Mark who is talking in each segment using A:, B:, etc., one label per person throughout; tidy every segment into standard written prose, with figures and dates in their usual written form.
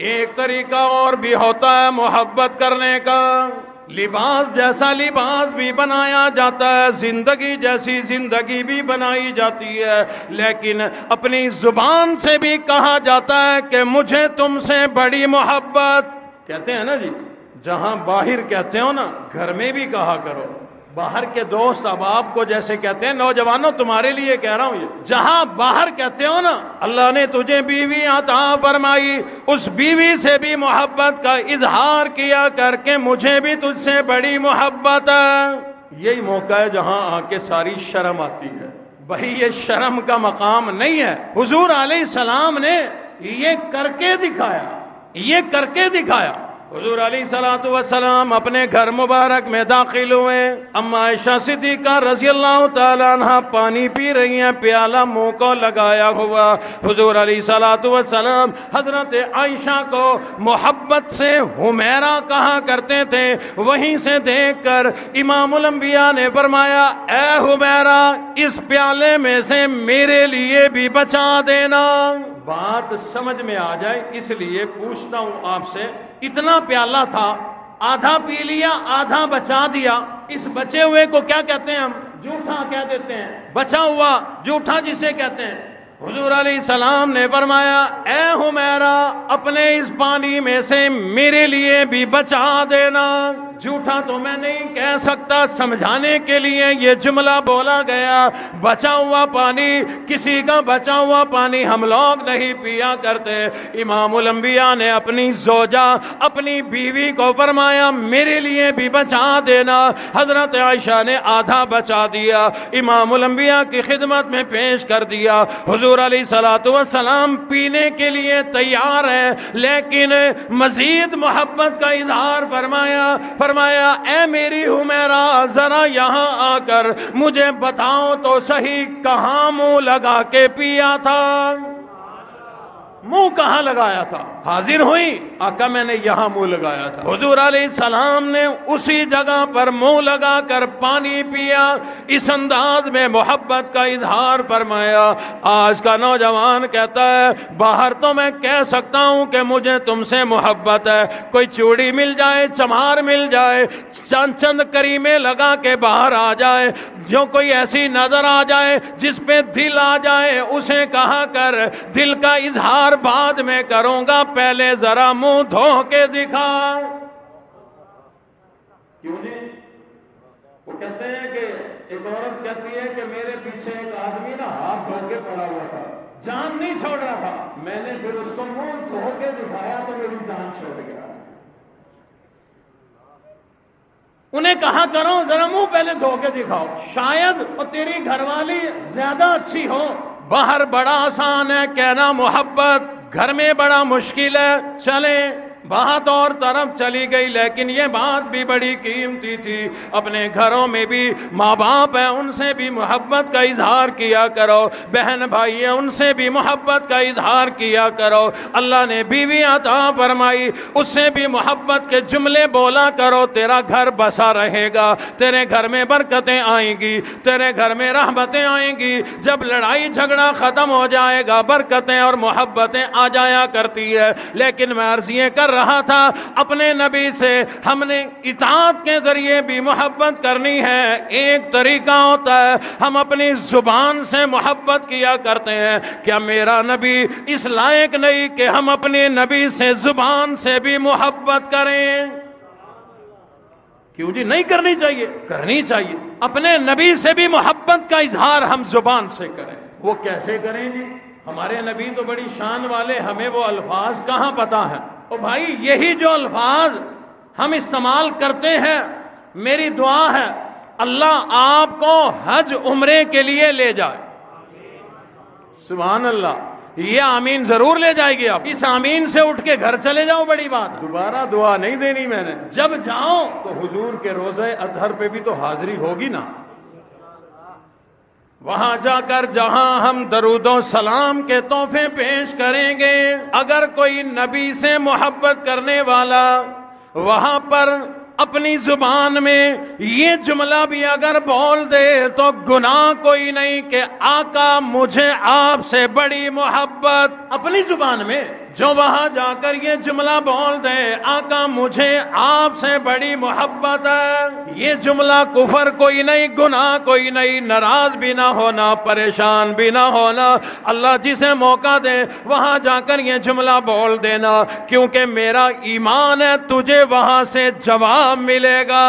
A: ایک طریقہ اور بھی ہوتا ہے محبت کرنے کا، لباس جیسا لباس بھی بنایا جاتا ہے، زندگی جیسی زندگی بھی بنائی جاتی ہے، لیکن اپنی زبان سے بھی کہا جاتا ہے کہ مجھے تم سے بڑی محبت، کہتے ہیں نا جی، جہاں باہر کہتے ہو نا گھر میں بھی کہا کرو۔ باہر کے دوست اب آپ کو جیسے کہتے ہیں، نوجوانوں تمہارے لیے کہہ رہا ہوں، یہ جہاں باہر کہتے ہو نا اللہ نے تجھے بیوی عطا فرمائی، اس بیوی سے بھی محبت کا اظہار کیا کر کے مجھے بھی تجھ سے بڑی محبت ہے۔ یہی موقع ہے جہاں آ کے ساری شرم آتی ہے۔ بھائی یہ شرم کا مقام نہیں ہے، حضور علیہ السلام نے یہ کر کے دکھایا، یہ کر کے دکھایا۔ حضور علیہ السلام اپنے گھر مبارک میں داخل ہوئے، اما عائشہ صدیقہ رضی اللہ تعالیٰ عنہ پانی پی رہی ہیں، پیالہ منہ کو لگایا ہوا۔ حضور علیہ السلام حضرت عائشہ کو محبت سے حمیرہ کہا کرتے تھے، وہیں سے دیکھ کر امام الانبیاء نے فرمایا اے حمیرہ اس پیالے میں سے میرے لیے بھی بچا دینا۔ بات سمجھ میں آ جائے اس لیے پوچھتا ہوں آپ سے، اتنا پیالہ تھا، آدھا پی لیا آدھا بچا دیا، اس بچے ہوئے کو کیا کہتے ہیں ہم؟ جھوٹا کہہ دیتے ہیں، بچا ہوا جھوٹا جسے کہتے ہیں۔ حضور علیہ السلام نے فرمایا اے حمیرہ اپنے اس پانی میں سے میرے لیے بھی بچا دینا۔ جھوٹا تو میں نہیں کہہ سکتا، سمجھانے کے لیے یہ جملہ بولا گیا۔ بچا ہوا پانی، کسی کا بچا ہوا پانی ہم لوگ نہیں پیا کرتے۔ امام الانبیاء نے اپنی زوجہ اپنی بیوی کو فرمایا میرے لیے بھی بچا دینا۔ حضرت عائشہ نے آدھا بچا دیا، امام الانبیاء کی خدمت میں پیش کر دیا۔ حضور علیہ السلام پینے کے لیے تیار ہے، لیکن مزید محبت کا اظہار فرمایا اے میری حمیرہ ذرا یہاں آ کر مجھے بتاؤ تو صحیح کہاں منہ لگا کے پیا تھا؟ منہ کہاں لگایا تھا؟ حاضر ہوئی آقا میں نے یہاں منہ لگایا تھا۔ حضور علیہ السلام نے اسی جگہ پر منہ لگا کر پانی پیا، اس انداز میں محبت کا اظہار فرمایا۔ آج کا نوجوان کہتا ہے باہر تو میں کہہ سکتا ہوں کہ مجھے تم سے محبت ہے، کوئی چوڑی مل جائے، چمار مل جائے، چند کریمیں لگا کے باہر آ جائے، جو کوئی ایسی نظر آ جائے جس پہ دل آ جائے اسے کہا کر دل کا اظہار بعد میں کروں گا، پہلے ذرا منہ دھو کے دکھا۔ کیوں نہیں؟ وہ کہتے ہیں کہ ایک عورت کہتی ہے کہ میرے پیچھے ایک آدمی نا ہاتھ دھو کے پڑا ہوا تھا، جان نہیں چھوڑ رہا تھا، میں نے پھر اس کو منہ دھو کے دکھایا تو میری جان چھوڑ گیا۔ انہیں کہا کرو ذرا منہ پہلے دھو کے دکھاؤ، شاید وہ تیری گھر والی زیادہ اچھی ہو۔ باہر بڑا آسان ہے کہنا محبت، گھر میں بڑا مشکل ہے، چلیں بات اور طرف چلی گئی، لیکن یہ بات بھی بڑی قیمتی تھی۔ اپنے گھروں میں بھی ماں باپ ہیں، ان سے بھی محبت کا اظہار کیا کرو، بہن بھائی ہیں ان سے بھی محبت کا اظہار کیا کرو۔ اللہ نے بیوی عطا فرمائی، اس سے بھی محبت کے جملے بولا کرو، تیرا گھر بسا رہے گا، تیرے گھر میں برکتیں آئیں گی، تیرے گھر میں رحمتیں آئیں گی۔ جب لڑائی جھگڑا ختم ہو جائے گا برکتیں اور محبتیں آ جایا کرتی ہے۔ لیکن میں عرض یہ کر رہا تھا اپنے نبی سے ہم نے اطاعت کے ذریعے بھی محبت کرنی ہے۔ ایک طریقہ ہوتا ہے ہم اپنی زبان سے محبت کیا کرتے ہیں، کیا میرا نبی اس لائق نہیں کہ ہم اپنے نبی سے زبان سے بھی محبت کریں؟ کیوں جی نہیں کرنی چاہیے؟ کرنی چاہیے۔ اپنے نبی سے بھی محبت کا اظہار ہم زبان سے کریں۔ وہ کیسے کریں جی؟ ہمارے نبی تو بڑی شان والے، ہمیں وہ الفاظ کہاں پتہ ہیں؟ اور بھائی یہی جو الفاظ ہم استعمال کرتے ہیں، میری دعا ہے اللہ آپ کو حج عمرے کے لیے لے جائے۔ سبحان اللہ، یہ آمین ضرور لے جائے گی۔ آپ اس آمین سے اٹھ کے گھر چلے جاؤ، بڑی بات، دوبارہ دعا نہیں دینی میں نے۔ جب جاؤ تو حضور کے روزہ اطہر پہ بھی تو حاضری ہوگی نا، وہاں جا کر جہاں ہم درود و سلام کے تحفے پیش کریں گے، اگر کوئی نبی سے محبت کرنے والا وہاں پر اپنی زبان میں یہ جملہ بھی اگر بول دے تو گناہ کوئی نہیں کہ آقا مجھے آپ سے بڑی محبت، اپنی زبان میں جو وہاں جا کر یہ جملہ بول دے آقا مجھے آپ سے بڑی محبت ہے، یہ جملہ کفر کوئی نہیں، گناہ کوئی نہیں، ناراض بھی نہ ہونا، پریشان بھی نہ ہونا، اللہ جسے موقع دے وہاں جا کر یہ جملہ بول دینا، کیونکہ میرا ایمان ہے تجھے وہاں سے جواب ملے گا۔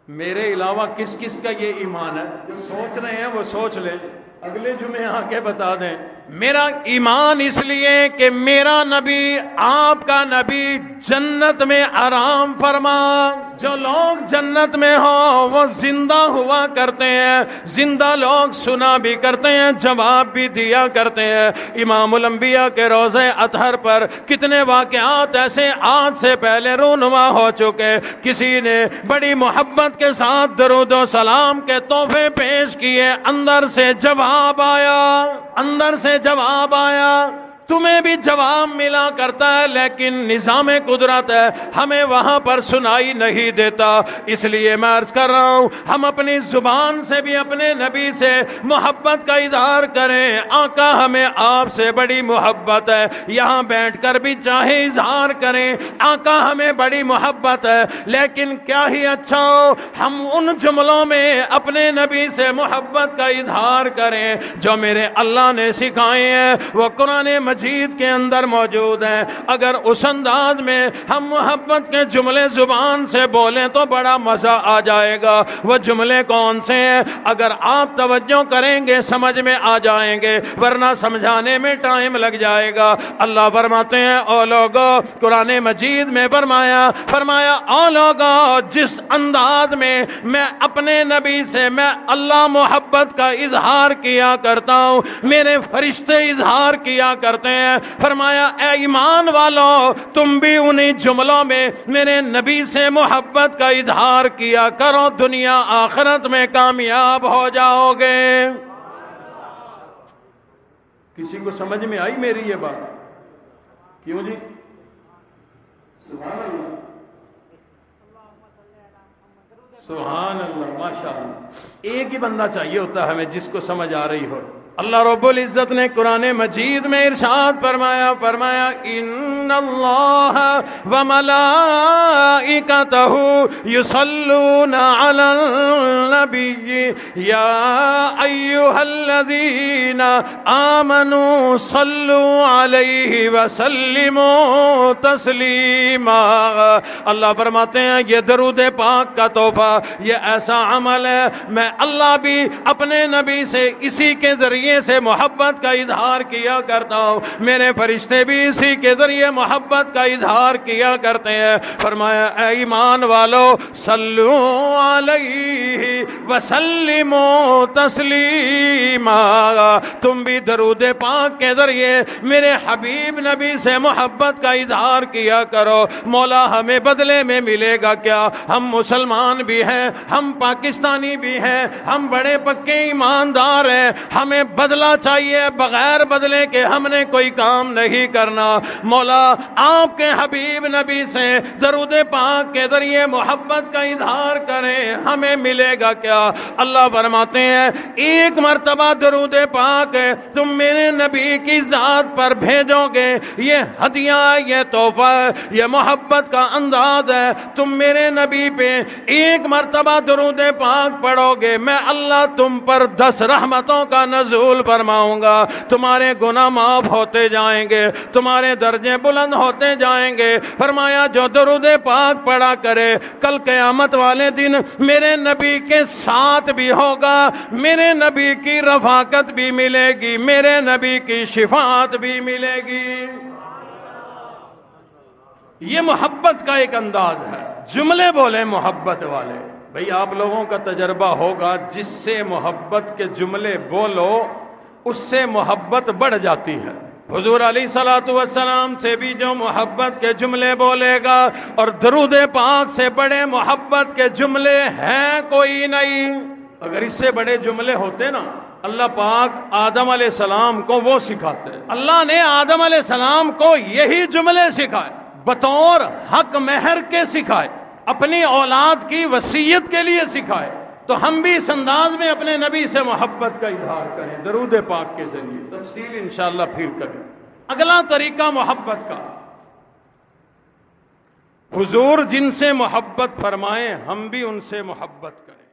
A: میرے علاوہ کس کس کا یہ ایمان ہے؟ جو سوچ رہے ہیں وہ سوچ لیں، اگلے جمعے آ کے بتا دیں۔ میرا ایمان اس لیے کہ میرا نبی آپ کا نبی جنت میں آرام فرما، جو لوگ جنت میں ہوں وہ زندہ ہوا کرتے ہیں، زندہ لوگ سنا بھی کرتے ہیں، جواب بھی دیا کرتے ہیں۔ امام الانبیاء کے روضہ اطہر پر کتنے واقعات ایسے آج سے پہلے رونما ہو چکے، کسی نے بڑی محبت کے ساتھ درود و سلام کے تحفے پیش کیے، اندر سے جواب آیا، اندر سے جواب آیا، تمہیں بھی جواب ملا کرتا ہے، لیکن نظام قدرت ہے ہمیں وہاں پر سنائی نہیں دیتا۔ اس لیے میں عرض کر رہا ہوں ہم اپنی زبان سے بھی اپنے نبی سے محبت کا اظہار کریں، آقا ہمیں آپ سے بڑی محبت ہے، یہاں بیٹھ کر بھی چاہے اظہار کریں آقا ہمیں بڑی محبت ہے، لیکن کیا ہی اچھا ہو ہم ان جملوں میں اپنے نبی سے محبت کا اظہار کریں جو میرے اللہ نے سکھائے ہیں، وہ قرآن مجید کے اندر موجود ہیں۔ اگر اس انداز میں ہم محبت کے جملے زبان سے بولیں تو بڑا مزہ آ جائے گا۔ وہ جملے کون سے ہیں؟ اگر آپ توجہ کریں گے سمجھ میں آ جائیں گے، ورنہ سمجھانے میں ٹائم لگ جائے گا۔ اللہ فرماتے ہیں او لوگو، قرآن مجید میں فرمایا او لوگو، جس انداز میں میں اپنے نبی سے میں اللہ محبت کا اظہار کیا کرتا ہوں، میرے فرشتے اظہار کیا کرتے ہیں، فرمایا اے ایمان والو تم بھی انہی جملوں میں میرے نبی سے محبت کا اظہار کیا کرو، دنیا آخرت میں کامیاب ہو جاؤ گے۔ کسی کو سمجھ میں آئی میری یہ بات؟ کیوں جی؟ سبحان اللہ، سبحان اللہ، ماشاءاللہ۔ ایک ہی بندہ چاہیے ہوتا ہے ہمیں جس کو سمجھ آ رہی ہو۔ اللہ رب العزت نے قرآن مجید میں ارشاد فرمایا ان اللہ وملائکتہ یصلون علی النبی یا ایھا الذین آمنوا صلوا علیہ وسلموا تسلیما۔ اللہ فرماتے ہیں یہ درود پاک کا تحفہ، یہ ایسا عمل ہے میں اللہ بھی اپنے نبی سے اسی کے ذریعے سے محبت کا اظہار کیا کرتا ہوں، میرے فرشتے بھی اسی کے ذریعے محبت کا اظہار کیا کرتے ہیں۔ فرمایا اے ایمان والو صلو علیہ وسلموا تسلیما، تم بھی درود پاک کے ذریعے میرے حبیب نبی سے محبت کا اظہار کیا کرو۔ مولا ہمیں بدلے میں ملے گا کیا؟ ہم مسلمان بھی ہیں، ہم پاکستانی بھی ہیں، ہم بڑے پکے ایماندار ہیں، ہمیں بدلہ چاہیے، بغیر بدلے کے ہم نے کوئی کام نہیں کرنا۔ مولا آپ کے حبیب نبی سے درود پاک کے ذریعے محبت کا اظہار کریں، ہمیں ملے گا کیا؟ اللہ فرماتے ہیں ایک مرتبہ درود پاک تم میرے نبی کی ذات پر بھیجو گے، یہ ہدیہ، یہ تحفہ، یہ محبت کا انداز ہے، تم میرے نبی پہ ایک مرتبہ درود پاک پڑھو گے، میں اللہ تم پر 10 رحمتوں کا نزول فرماؤں گا، تمہارے گناہ معاف ہوتے جائیں گے، تمہارے درجے بلند ہوتے جائیں گے۔ فرمایا جو درود پاک پڑھا کرے کل قیامت والے دن میرے نبی کے ساتھ بھی ہوگا، میرے نبی کی رفاقت بھی ملے گی، میرے نبی کی شفاعت بھی ملے گی۔ یہ محبت کا ایک انداز ہے، جملے بولے محبت والے۔ بھئی آپ لوگوں کا تجربہ ہوگا، جس سے محبت کے جملے بولو اس سے محبت بڑھ جاتی ہے۔ حضور علیہ الصلوۃ والسلام سے بھی جو محبت کے جملے بولے گا، اور درود پاک سے بڑے محبت کے جملے ہیں کوئی نہیں۔ اگر اس سے بڑے جملے ہوتے نا، اللہ پاک آدم علیہ السلام کو وہ سکھاتے۔ اللہ نے آدم علیہ السلام کو یہی جملے سکھائے، بطور حق مہر کے سکھائے، اپنی اولاد کی وصیت کے لیے سکھائے۔ تو ہم بھی اس انداز میں اپنے نبی سے محبت کا اظہار کریں درود پاک کے ذریعے. تفصیل انشاءاللہ پھر کریں. اگلا طریقہ محبت کا، حضور جن سے محبت فرمائیں ہم بھی ان سے محبت کریں.